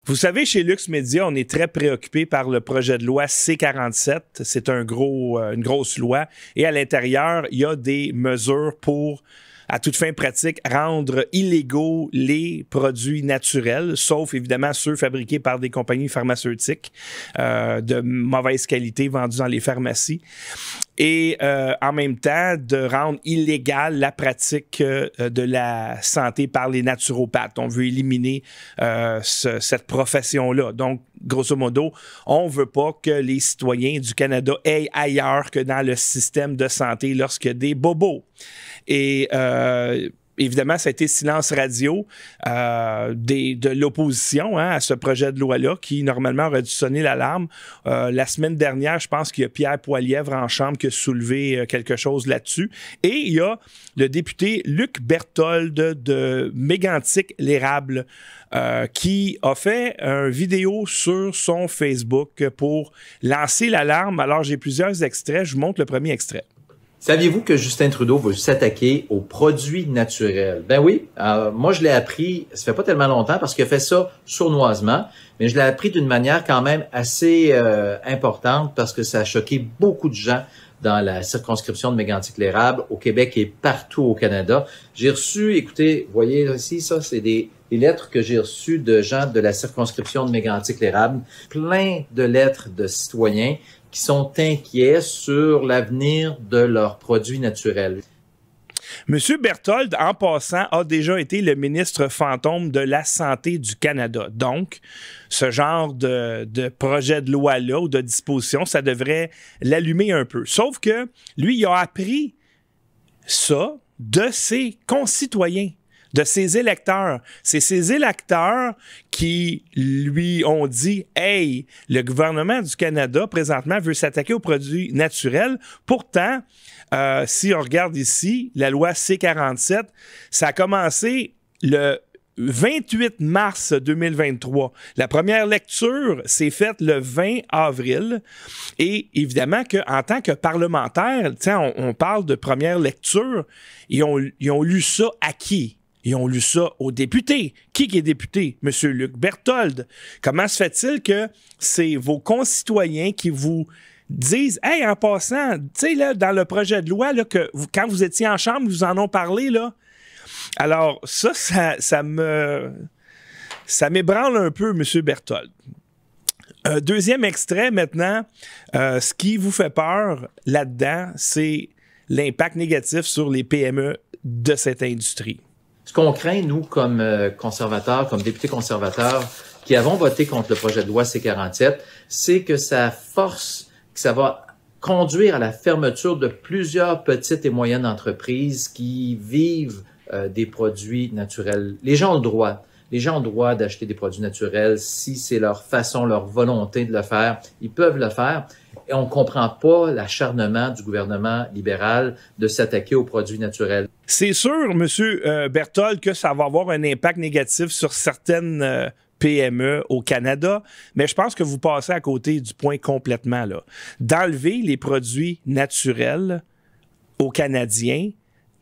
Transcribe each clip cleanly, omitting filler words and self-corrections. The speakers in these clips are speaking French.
Vous savez, chez Lux Media, on est très préoccupé par le projet de loi C-47. C'est une grosse loi. Et à l'intérieur, il y a des mesures pour, à toute fin pratique, rendre illégaux les produits naturels, sauf évidemment ceux fabriqués par des compagnies pharmaceutiques de mauvaise qualité vendus dans les pharmacies. Et en même temps, de rendre illégale la pratique de la santé par les naturopathes. On veut éliminer cette profession-là. Donc, grosso modo, on ne veut pas que les citoyens du Canada aillent ailleurs que dans le système de santé lorsqu'il y a des bobos. Et évidemment, ça a été silence radio de l'opposition à ce projet de loi-là qui, normalement, aurait dû sonner l'alarme. La semaine dernière, je pense qu'il y a Pierre Poilievre en Chambre qui a soulevé quelque chose là-dessus. Et il y a le député Luc Berthold de Mégantic-l'Érable qui a fait une vidéo sur son Facebook pour lancer l'alarme. Alors, j'ai plusieurs extraits. Je vous montre le premier extrait. Saviez-vous que Justin Trudeau veut s'attaquer aux produits naturels? Ben oui, moi je l'ai appris, ça fait pas tellement longtemps parce qu'il a fait ça sournoisement, mais je l'ai appris d'une manière quand même assez importante parce que ça a choqué beaucoup de gens dans la circonscription de Mégantic-l'Érable, au Québec et partout au Canada. J'ai reçu, écoutez, vous voyez ici, ça c'est des lettres que j'ai reçues de gens de la circonscription de Mégantic-l'Érable, plein de lettres de citoyens qui sont inquiets sur l'avenir de leurs produits naturels. Monsieur Berthold, en passant, a déjà été le ministre fantôme de la Santé du Canada. Donc, ce genre de projet de loi-là ou de disposition, ça devrait l'allumer un peu. Sauf que lui, il a appris ça de ses concitoyens, de ses électeurs. C'est ses électeurs qui lui ont dit « Hey, le gouvernement du Canada, présentement, veut s'attaquer aux produits naturels. » Pourtant, si on regarde ici, la loi C-47, ça a commencé le 28 mars 2023. La première lecture s'est faite le 20 avril. Et évidemment qu'en tant que parlementaire, on parle de première lecture, ils ont lu ça à qui? Ils ont lu ça aux députés. Qui est député? Monsieur Luc Berthold. Comment se fait-il que c'est vos concitoyens qui vous disent « Hey, en passant, tu sais, là, dans le projet de loi, là, quand vous étiez en chambre, vous en ont parlé, là. » Alors, ça m'ébranle un peu, Monsieur Berthold. Deuxième extrait, maintenant. Ce qui vous fait peur là-dedans, c'est l'impact négatif sur les PME de cette industrie. Ce qu'on craint, nous, comme conservateurs, comme députés conservateurs, qui avons voté contre le projet de loi C-47, c'est que ça va conduire à la fermeture de plusieurs petites et moyennes entreprises qui vivent des produits naturels. Les gens ont le droit. Les gens ont le droit d'acheter des produits naturels. Si c'est leur façon, leur volonté de le faire, ils peuvent le faire. Et on ne comprend pas l'acharnement du gouvernement libéral de s'attaquer aux produits naturels. C'est sûr, M. Berthold, que ça va avoir un impact négatif sur certaines PME au Canada, mais je pense que vous passez à côté du point complètement, là. D'enlever les produits naturels aux Canadiens,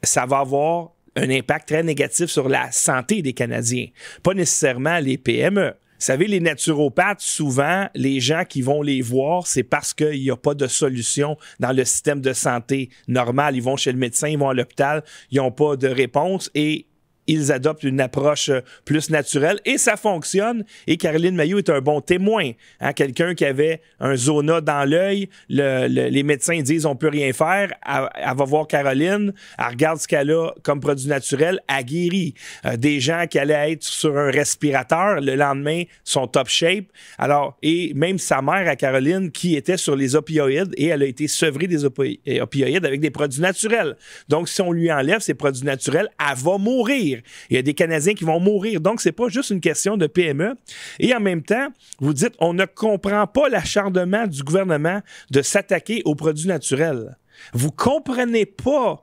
ça va avoir un impact très négatif sur la santé des Canadiens, pas nécessairement les PME. Vous savez, les naturopathes, souvent, les gens qui vont les voir, c'est parce qu'il n'y a pas de solution dans le système de santé normal. Ils vont chez le médecin, ils vont à l'hôpital, ils n'ont pas de réponse et ils adoptent une approche plus naturelle et ça fonctionne. Et Caroline Mailloux est un bon témoin. Hein? Quelqu'un qui avait un zona dans l'œil, les médecins disent on peut rien faire. Elle va voir Caroline, elle regarde ce qu'elle a comme produit naturel, elle guérit. Des gens qui allaient être sur un respirateur, le lendemain, sont top shape. Alors, et même sa mère à Caroline, qui était sur les opioïdes et elle a été sevrée des opioïdes avec des produits naturels. Donc, si on lui enlève ces produits naturels, elle va mourir. Il y a des Canadiens qui vont mourir. Donc, c'est pas juste une question de PME. Et en même temps, vous dites, on ne comprend pas l'acharnement du gouvernement de s'attaquer aux produits naturels. Vous comprenez pas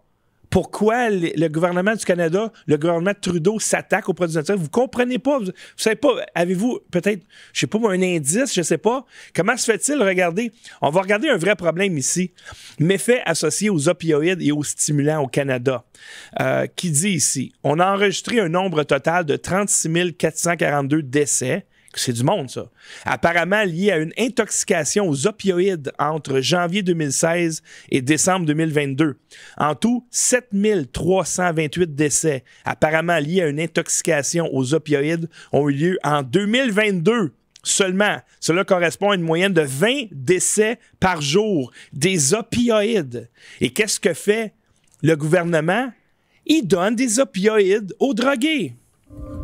pourquoi le gouvernement du Canada, le gouvernement de Trudeau s'attaque aux produits naturels. Vous comprenez pas. Vous savez pas, avez-vous peut-être, je sais pas, un indice, je sais pas. Comment se fait-il? Regardez, on va regarder un vrai problème ici. Méfaits associés aux opioïdes et aux stimulants au Canada. Qui dit ici, on a enregistré un nombre total de 36 442 décès C'est du monde, ça. Apparemment lié à une intoxication aux opioïdes entre janvier 2016 et décembre 2022. En tout, 7328 décès, apparemment liés à une intoxication aux opioïdes, ont eu lieu en 2022. Seulement, cela correspond à une moyenne de 20 décès par jour des opioïdes. Et qu'est-ce que fait le gouvernement? Il donne des opioïdes aux drogués.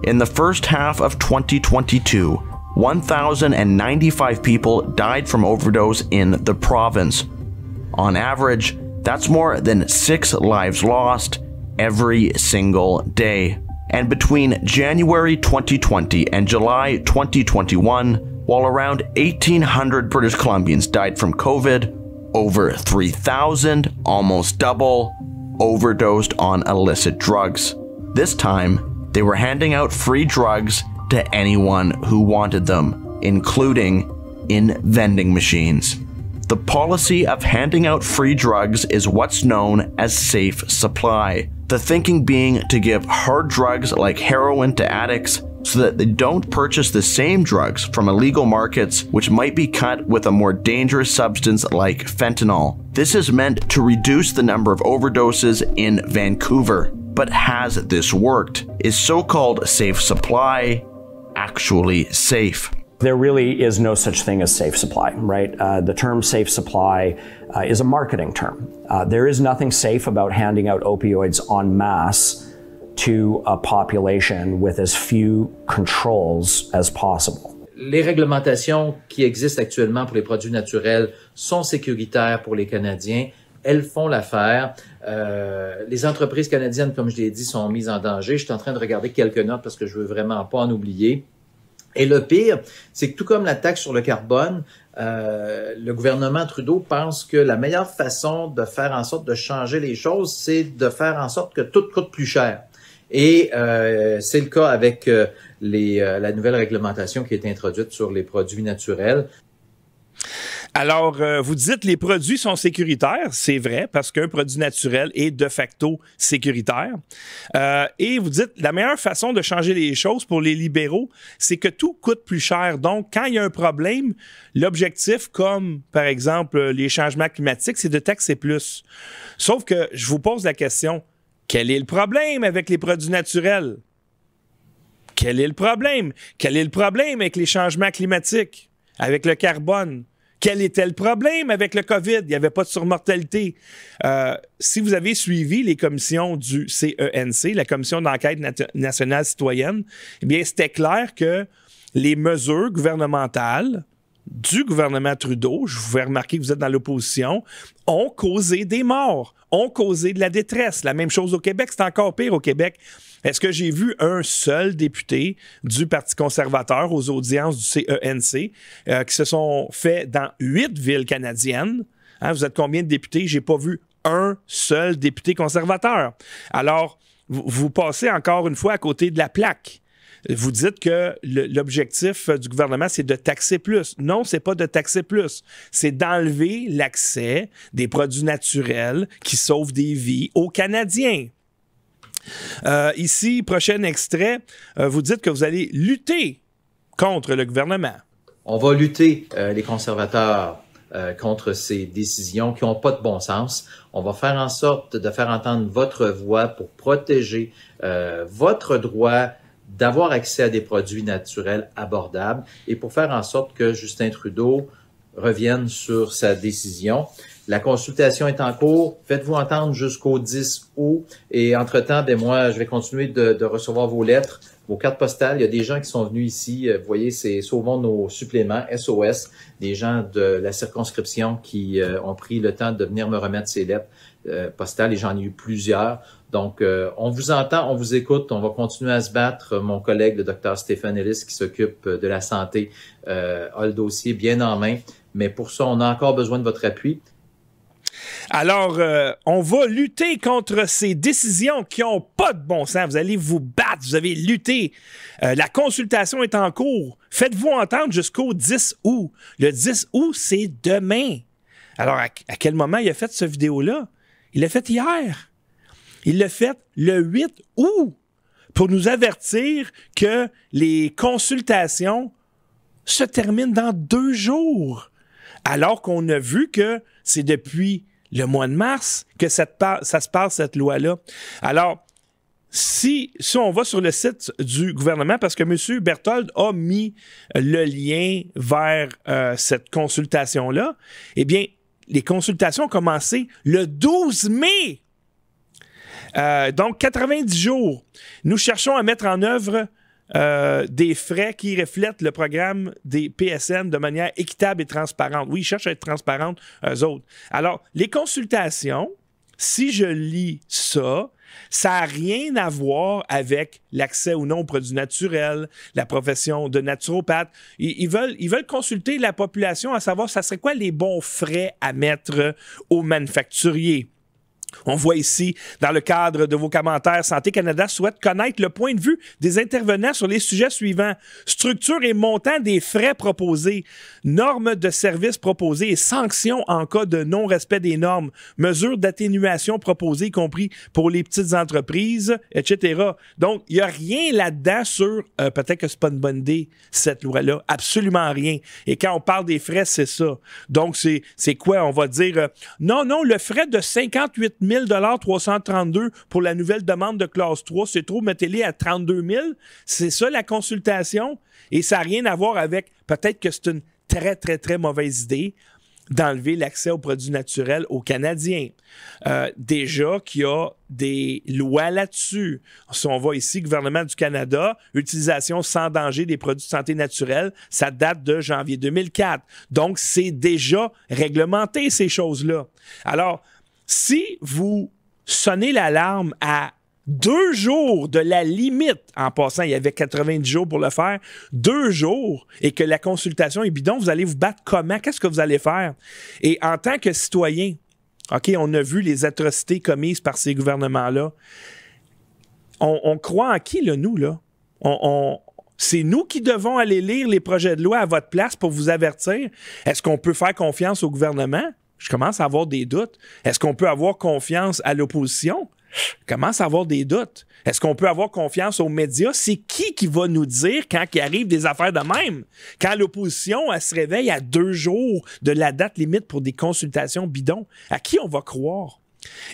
In the first half of 2022, 1,095 people died from overdose in the province. On average, that's more than 6 lives lost every single day. And between January 2020 and July 2021, while around 1,800 British Columbians died from COVID, over 3,000, almost double, overdosed on illicit drugs. This time, they were handing out free drugs to anyone who wanted them, including in vending machines. The policy of handing out free drugs is what's known as safe supply. The thinking being to give hard drugs like heroin to addicts so that they don't purchase the same drugs from illegal markets which might be cut with a more dangerous substance like fentanyl. This is meant to reduce the number of overdoses in Vancouver. But has this worked? Is so-called safe supply actually safe? There really is no such thing as safe supply, right? The term safe supply is a marketing term. There is nothing safe about handing out opioids en masse to a population with as few controls as possible. Les réglementations qui existent actuellement pour les produits naturels sont sécuritaires pour les Canadiens. Elles font l'affaire. Les entreprises canadiennes, comme je l'ai dit, sont mises en danger. Je suis en train de regarder quelques notes parce que je veux vraiment pas en oublier. Et le pire, c'est que tout comme la taxe sur le carbone, le gouvernement Trudeau pense que la meilleure façon de faire en sorte de changer les choses, c'est de faire en sorte que tout coûte plus cher. Et c'est le cas avec la nouvelle réglementation qui est introduite sur les produits naturels. Alors, vous dites les produits sont sécuritaires, c'est vrai, parce qu'un produit naturel est de facto sécuritaire. Et vous dites la meilleure façon de changer les choses pour les libéraux, c'est que tout coûte plus cher. Donc, quand il y a un problème, l'objectif, comme par exemple les changements climatiques, c'est de taxer plus. Sauf que je vous pose la question, quel est le problème avec les produits naturels? Quel est le problème? Quel est le problème avec les changements climatiques? Avec le carbone? Quel était le problème avec le COVID? Il n'y avait pas de surmortalité. Si vous avez suivi les commissions du CENC, la Commission d'enquête nationale citoyenne, eh bien, c'était clair que les mesures gouvernementales du gouvernement Trudeau, je vous fais remarquer que vous êtes dans l'opposition, ont causé des morts, ont causé de la détresse. La même chose au Québec, c'est encore pire au Québec. Est-ce que j'ai vu un seul député du Parti conservateur aux audiences du CENC qui se sont faits dans 8 villes canadiennes? Hein, vous êtes combien de députés? J'ai pas vu un seul député conservateur. Alors, vous passez encore une fois à côté de la plaque. Vous dites que l'objectif du gouvernement, c'est de taxer plus. Non, c'est pas de taxer plus. C'est d'enlever l'accès des produits naturels qui sauvent des vies aux Canadiens. Ici, prochain extrait, vous dites que vous allez lutter contre le gouvernement. On va lutter, les conservateurs, contre ces décisions qui n'ont pas de bon sens. On va faire en sorte de faire entendre votre voix pour protéger votre droit d'avoir accès à des produits naturels abordables et pour faire en sorte que Justin Trudeau revienne sur sa décision. La consultation est en cours. Faites-vous entendre jusqu'au 10 août. Et entre-temps, ben moi, je vais continuer de recevoir vos lettres, vos cartes postales. Il y a des gens qui sont venus ici. Vous voyez, c'est Sauvons nos suppléments, SOS. Des gens de la circonscription qui ont pris le temps de venir me remettre ces lettres postales. Et j'en ai eu plusieurs. Donc, on vous entend, on vous écoute. On va continuer à se battre. Mon collègue, le Dr Stéphane Ellis, qui s'occupe de la santé, a le dossier bien en main. Mais pour ça, on a encore besoin de votre appui. Alors, on va lutter contre ces décisions qui n'ont pas de bon sens. Vous allez vous battre, vous avez lutté. La consultation est en cours. Faites-vous entendre jusqu'au 10 août. Le 10 août, c'est demain. Alors, à quel moment il a fait cette vidéo-là? Il l'a fait hier. Il l'a fait le 8 août pour nous avertir que les consultations se termine dans 2 jours. Alors qu'on a vu que c'est depuis le mois de mars que ça se passe, cette loi-là. Alors, si on va sur le site du gouvernement, parce que M. Berthold a mis le lien vers cette consultation-là, eh bien, les consultations ont commencé le 12 mai. Donc, 90 jours. Nous cherchons à mettre en œuvre des frais qui reflètent le programme des PSN de manière équitable et transparente. Oui, ils cherchent à être transparentes, eux autres. Alors, les consultations, si je lis ça, ça n'a rien à voir avec l'accès ou non aux produits naturels, la profession de naturopathe. Ils veulent consulter la population à savoir ça serait quoi les bons frais à mettre aux manufacturiers. On voit ici, dans le cadre de vos commentaires, Santé Canada souhaite connaître le point de vue des intervenants sur les sujets suivants. Structure et montant des frais proposés, normes de services proposées et sanctions en cas de non-respect des normes, mesures d'atténuation proposées, y compris pour les petites entreprises, etc. Donc, il n'y a rien là-dedans sur peut-être que c'est pas une bonne idée, cette loi-là. Absolument rien. Et quand on parle des frais, c'est ça. Donc, c'est quoi? On va dire, non, le frais de 58 332 pour la nouvelle demande de classe 3, c'est trop, mettez-les à 32 000. C'est ça la consultation. Et ça n'a rien à voir avec, peut-être que c'est une très, très, très mauvaise idée d'enlever l'accès aux produits naturels aux Canadiens. Déjà qu'il y a des lois là-dessus. Si on voit ici, gouvernement du Canada, utilisation sans danger des produits de santé naturelle, ça date de janvier 2004. Donc, c'est déjà réglementé, ces choses-là. Alors, si vous sonnez l'alarme à 2 jours de la limite, en passant, il y avait 90 jours pour le faire, 2 jours, et que la consultation est bidon, vous allez vous battre comment? Qu'est-ce que vous allez faire? Et en tant que citoyen, OK, on a vu les atrocités commises par ces gouvernements-là. On croit en qui, là, nous, là? C'est nous qui devons aller lire les projets de loi à votre place pour vous avertir. Est-ce qu'on peut faire confiance au gouvernement? Je commence à avoir des doutes. Est-ce qu'on peut avoir confiance à l'opposition? Je commence à avoir des doutes. Est-ce qu'on peut avoir confiance aux médias? C'est qui va nous dire quand il arrive des affaires de même? Quand l'opposition, elle se réveille à 2 jours de la date limite pour des consultations bidons, à qui on va croire?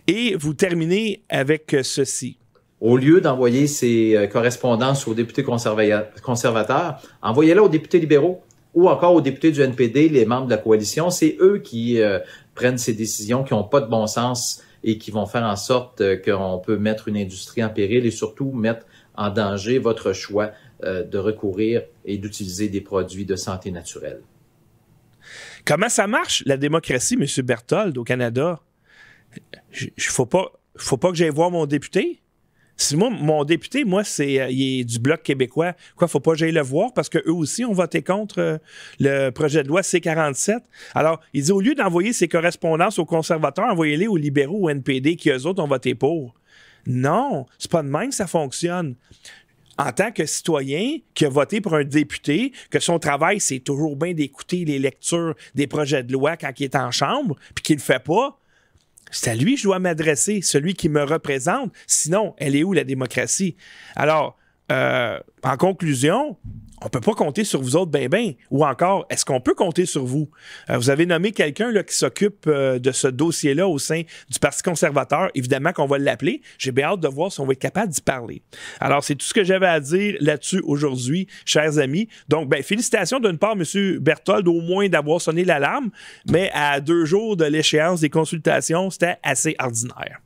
Et vous terminez avec ceci. Au lieu d'envoyer ces correspondances aux députés conservateurs, envoyez-les aux députés libéraux ou encore aux députés du NPD, les membres de la coalition. C'est eux qui prennent ces décisions qui n'ont pas de bon sens et qui vont faire en sorte qu'on peut mettre une industrie en péril et surtout mettre en danger votre choix de recourir et d'utiliser des produits de santé naturelle. Comment ça marche, la démocratie, M. Berthold, au Canada? Faut pas que j'aille voir mon député? Si mon député, il est du Bloc québécois. Quoi, faut pas que j'aille le voir parce qu'eux aussi ont voté contre le projet de loi C-47. Alors, il dit, au lieu d'envoyer ses correspondances aux conservateurs, envoyez-les aux libéraux, au NPD, qui eux autres ont voté pour. Non, c'est pas de même que ça fonctionne. En tant que citoyen qui a voté pour un député, que son travail, c'est toujours bien d'écouter les lectures des projets de loi quand il est en chambre, puis qu'il le fait pas, c'est à lui que je dois m'adresser, celui qui me représente. Sinon, elle est où la démocratie? Alors, en conclusion, on ne peut pas compter sur vous autres ben. Ou encore, est-ce qu'on peut compter sur vous? Vous avez nommé quelqu'un là, qui s'occupe de ce dossier-là au sein du Parti conservateur. Évidemment qu'on va l'appeler. J'ai bien hâte de voir si on va être capable d'y parler. Alors, c'est tout ce que j'avais à dire là-dessus aujourd'hui, chers amis. Donc, félicitations d'une part, M. Berthold, au moins d'avoir sonné l'alarme, mais à 2 jours de l'échéance des consultations, c'était assez ordinaire.